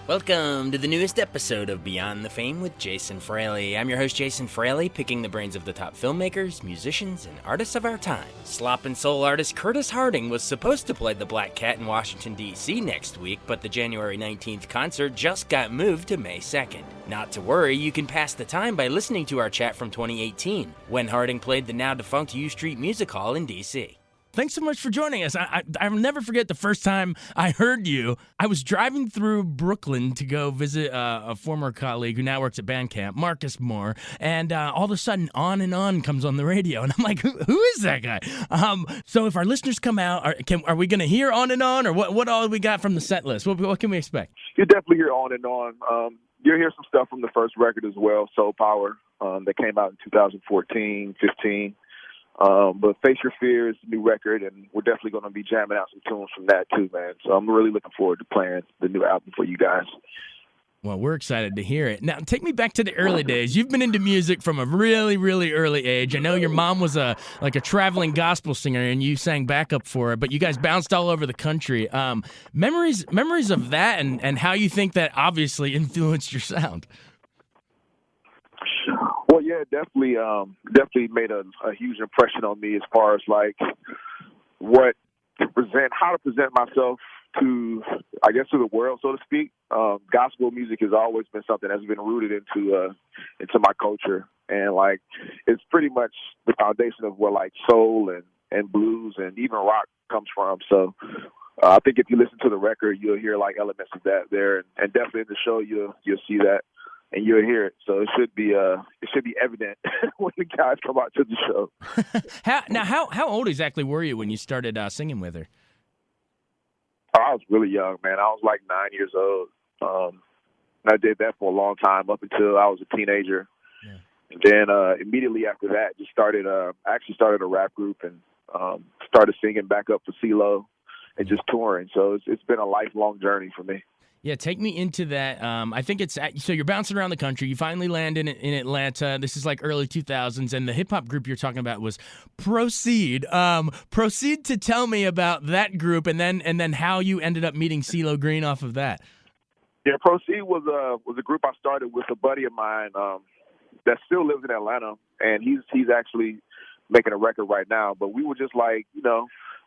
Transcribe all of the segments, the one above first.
Welcome to the newest episode of Beyond the Fame with Jason Fraley. I'm your host, Jason Fraley, picking the brains of the top filmmakers, musicians, and artists of our time. Slop-n-soul artist Curtis Harding was supposed to play the Black Cat in Washington, D.C. next week, but the January 19th concert just got moved to May 2nd. Not to worry, you can pass the time by listening to our chat from 2018, when Harding played the now-defunct U Street Music Hall in D.C. Thanks so much for joining us. I'll never forget the first time I heard you. I was driving through Brooklyn to go visit a former colleague who now works at Bandcamp, Marcus Moore, and all of a sudden, On and On comes on the radio, and I'm like, who is that guy? So if our listeners come out, are we going to hear On and On, or what all we got from the set list? What can we expect? You definitely hear On and On. You'll hear some stuff from the first record as well, Soul Power, that came out in 2014, 15. But Face Your Fears, new record, and we're definitely going to be jamming out some tunes from that too, man. So I'm really looking forward to playing the new album for you guys. Well, we're excited to hear it. Now, take me back to the early days. You've been into music from a really, really early age. I know your mom was a traveling gospel singer, and you sang backup for her, but you guys bounced all over the country. Memories of that and how you think that obviously influenced your sound. Well, yeah, definitely made a huge impression on me as far as like how to present myself to the world, so to speak. Gospel music has always been something that's been rooted into my culture, and like it's pretty much the foundation of where like soul and blues and even rock comes from. So I think if you listen to the record, you'll hear like elements of that there, and definitely in the show you'll see that. And you'll hear it, so it should be evident when the guys come out to the show. How old exactly were you when you started singing with her? I was really young, man. I was like 9 years old. I did that for a long time up until I was a teenager. Yeah. And then immediately after that, I actually started a rap group and started singing back up for CeeLo and just touring. So it's been a lifelong journey for me. Yeah, take me into that. I think so you're bouncing around the country. You finally land in Atlanta. This is like early 2000s, and the hip-hop group you're talking about was Proceed. Proceed to tell me about that group, and then how you ended up meeting CeeLo Green off of that. Yeah, Proceed was a group I started with a buddy of mine that still lives in Atlanta, and he's actually making a record right now. But we were just like,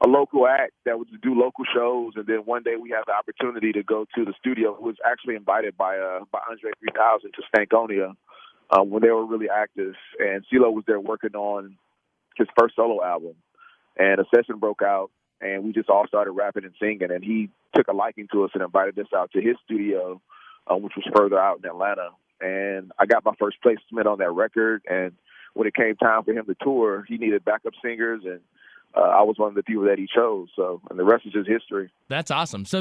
a local act that would do local shows, and then one day we had the opportunity to go to the studio. Who was actually invited by Andre 3000 to Stankonia when they were really active, and CeeLo was there working on his first solo album, and a session broke out, and we just all started rapping and singing, and he took a liking to us and invited us out to his studio, which was further out in Atlanta, and I got my first placement on that record, and when it came time for him to tour, he needed backup singers, and I was one of the people that he chose, and the rest is just history. That's awesome. So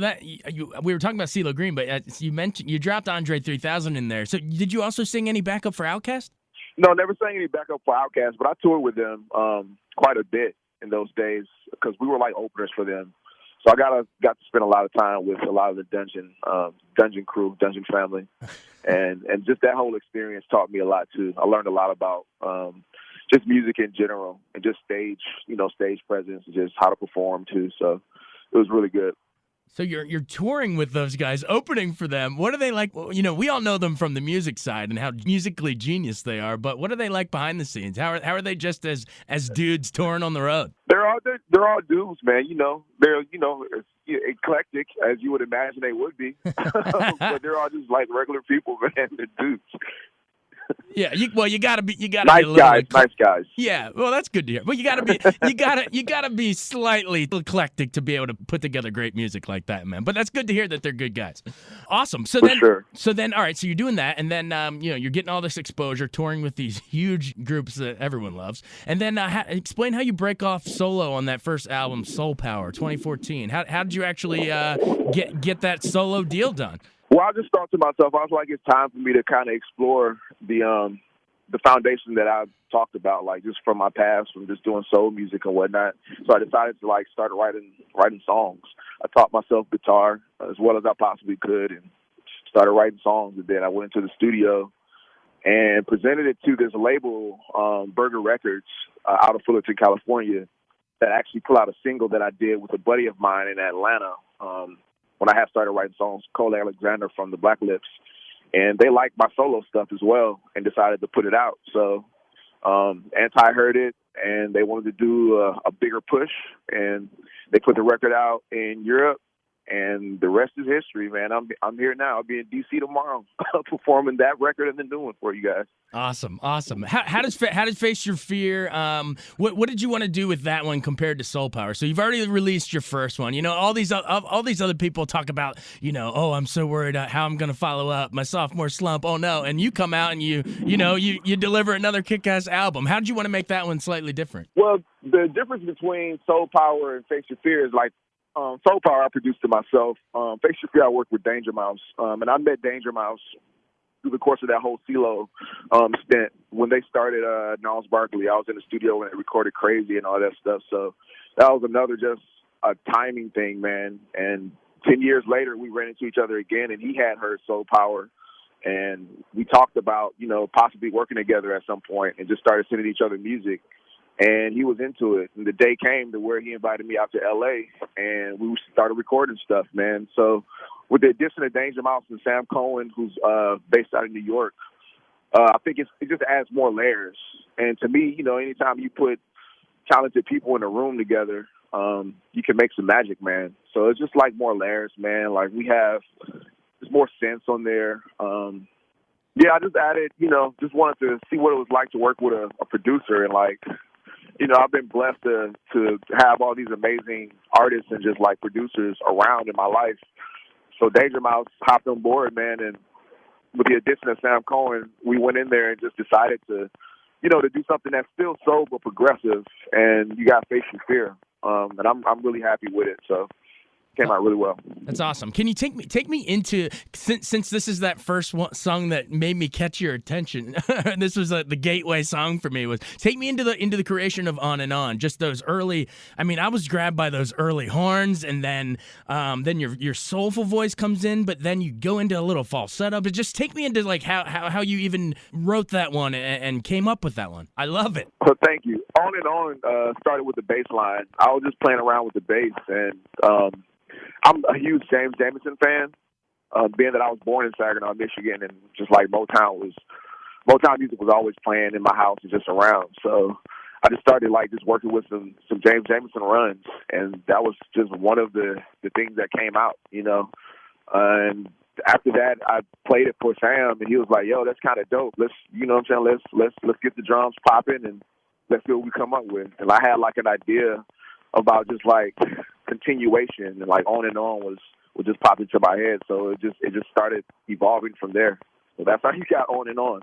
we were talking about CeeLo Green, but you mentioned you dropped Andre 3000 in there. So did you also sing any backup for Outkast? No, never sang any backup for Outkast, but I toured with them quite a bit in those days because we were like openers for them. So I got to spend a lot of time with a lot of the Dungeon crew, Dungeon family, and just that whole experience taught me a lot too. I learned a lot about just music in general and just stage presence and just how to perform too. So it was really good. So you're touring with those guys, opening for them. What are they like? Well, we all know them from the music side and how musically genius they are, but what are they like behind the scenes? How are they just as dudes touring on the road? They're all dudes, man. They're eclectic as you would imagine they would be, but they're all just like regular people, man. They're dudes. Yeah, you gotta be nice a little nice guys. Yeah, well, that's good to hear. Well, you gotta be slightly eclectic to be able to put together great music like that, man. But that's good to hear that they're good guys. Awesome. So then, all right. So you're doing that, and then you're getting all this exposure, touring with these huge groups that everyone loves, and then explain how you break off solo on that first album, Soul Power, 2014. How did you actually get that solo deal done? Well, I just thought to myself, I was like, it's time for me to kind of explore the foundation that I talked about, like just from my past, from just doing soul music and whatnot. So I decided to like start writing songs. I taught myself guitar as well as I possibly could, and started writing songs. And then I went into the studio and presented it to this label, Burger Records, out of Fullerton, California, that actually put out a single that I did with a buddy of mine in Atlanta. when I had started writing songs, Cole Alexander from the Black Lips, and they liked my solo stuff as well and decided to put it out. So Anti heard it, and they wanted to do a bigger push, and they put the record out in Europe, and the rest is history, man. I'm here now. I'll be in D.C. tomorrow performing that record and the new one for you guys. Awesome. How does Face Your Fear? What did you want to do with that one compared to Soul Power? So you've already released your first one. You know, all these other people talk about, you know, oh, I'm so worried how I'm going to follow up my sophomore slump. Oh no, and you come out and you deliver another kick-ass album. How did you want to make that one slightly different? Well, the difference between Soul Power and Face Your Fear is like, Soul Power I produced it myself. Face Your Fear I worked with Danger Mouse, and I met Danger Mouse through the course of that whole CeeLo stint. When they started Gnarls Barkley, I was in the studio when they recorded Crazy and all that stuff. So that was another just a timing thing, man. And 10 years later, we ran into each other again, and he had heard Soul Power. And we talked about, you know, possibly working together at some point and just started sending each other music. And he was into it. And the day came to where he invited me out to L.A., and we started recording stuff, man. So with the addition of Danger Mouse and Sam Cohen, who's based out of New York, I think it just adds more layers. And to me, you know, anytime you put talented people in a room together, you can make some magic, man. So it's just like more layers, man. Like there's more sense on there. Yeah, I just added, you know, just wanted to see what it was like to work with a producer. And like, you know, I've been blessed to have all these amazing artists and just like producers around in my life. So Danger Mouse hopped on board, man, and with the addition of Sam Cohen, we went in there and just decided to, you know, to do something that's still soul but progressive. And you got Face Your Fear, and I'm really happy with it. So came out really well. That's awesome. Can you take me into, since this is that first song that made me catch your attention, this was the gateway song for me, was take me into the creation of On and On. Just those early, I mean, I was grabbed by those early horns, and then your soulful voice comes in, but then you go into a little falsetto. But just take me into like how you even wrote that one and came up with that one. I love it. Well, thank you. On and On started with the bass line. I was just playing around with the bass, and I'm a huge James Jamerson fan, being that I was born in Saginaw, Michigan, and just like Motown music was always playing in my house and just around. So I just started like just working with some James Jamerson runs, and that was just one of the things that came out, you know. And after that, I played it for Sam, and he was like, "Yo, that's kind of dope. Let's, you know what I'm saying? Let's get the drums popping and let's see what we come up with." And I had like an idea about just like continuation, and like On and On was just pop into my head. So it just started evolving from there. So that's how you got On and On.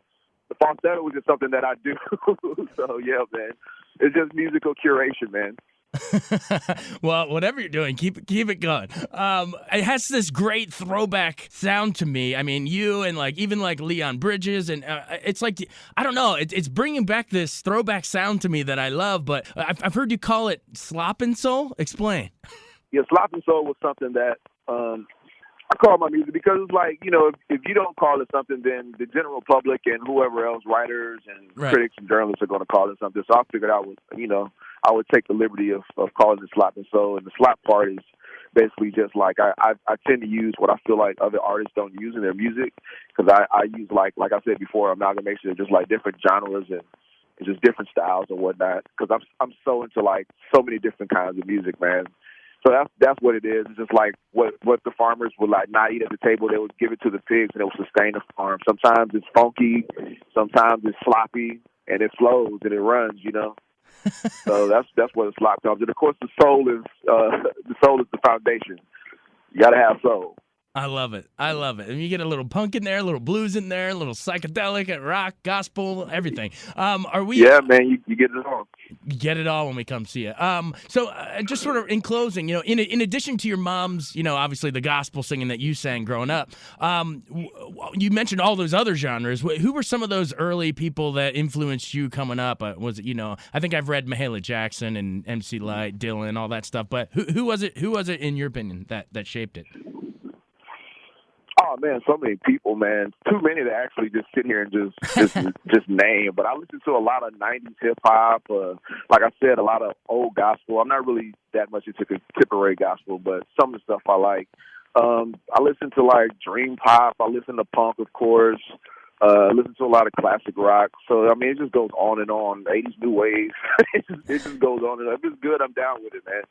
The falsetto was just something that I do. So yeah, man, it's just musical curation, man. Well, whatever you're doing, keep it going. It has this great throwback sound to me. I mean, you and like even like Leon Bridges, and it's like, I don't know, it's bringing back this throwback sound to me that I love. But I've heard you call it slop-n-soul. Explain. Yeah, slop-n-soul was something that I call my music because it's like, you know, if you don't call it something, then the general public and whoever else, writers and critics and journalists, are going to call it something. So I figured I would take the liberty of calling it slop-n-soul. And the slop part is basically just like I tend to use what I feel like other artists don't use in their music, because I use like I said before, amalgamation of just like different genres and just different styles and whatnot, because I'm so into like so many different kinds of music, man. So that's what it is. It's just like what the farmers would like not eat at the table, they would give it to the pigs and it would sustain the farm. Sometimes it's funky, sometimes it's sloppy, and it flows and it runs, you know. So that's where the slop comes. And of course the soul is the foundation. You gotta have soul. I love it. And you get a little punk in there, a little blues in there, a little psychedelic and rock, gospel, everything. Yeah, man, you get it all. Get it all when we come see you. So just sort of in closing, you know, in addition to your mom's, you know, obviously the gospel singing that you sang growing up, you mentioned all those other genres. Who were some of those early people that influenced you coming up? Was it, you know, I think I've read Mahalia Jackson and MC Lyte, Dylan, all that stuff. But who was it? Who was it in your opinion that shaped it? Oh man, so many people, man. Too many to actually just sit here and just name. But I listen to a lot of '90s hip hop. Like I said, a lot of old gospel. I'm not really that much into contemporary gospel, but some of the stuff I like. I listen to like dream pop. I listen to punk, of course. Listen to a lot of classic rock. So I mean, it just goes on and on. 80s new wave. it just goes on and on. If it's good, I'm down with it, man.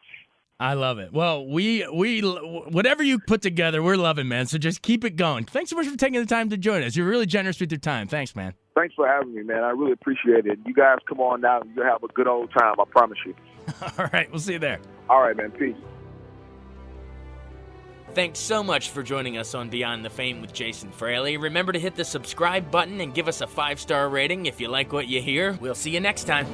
I love it. Well, we whatever you put together, we're loving, man. So just keep it going. Thanks so much for taking the time to join us. You're really generous with your time. Thanks, man. Thanks for having me, man. I really appreciate it. You guys come on out and you'll have a good old time. I promise you. All right, we'll see you there. All right, man. Peace. Thanks so much for joining us on Beyond the Fame with Jason Fraley. Remember to hit the subscribe button and give us a 5-star rating if you like what you hear. We'll see you next time.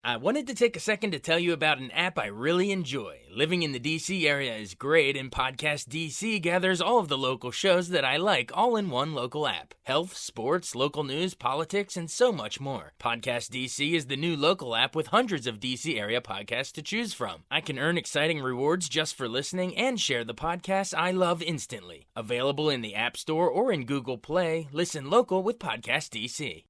I wanted to take a second to tell you about an app I really enjoy. Living in the D.C. area is great, and Podcast D.C. gathers all of the local shows that I like all in one local app. Health, sports, local news, politics, and so much more. Podcast D.C. is the new local app with hundreds of D.C. area podcasts to choose from. I can earn exciting rewards just for listening and share the podcasts I love instantly. Available in the App Store or in Google Play, listen local with Podcast D.C.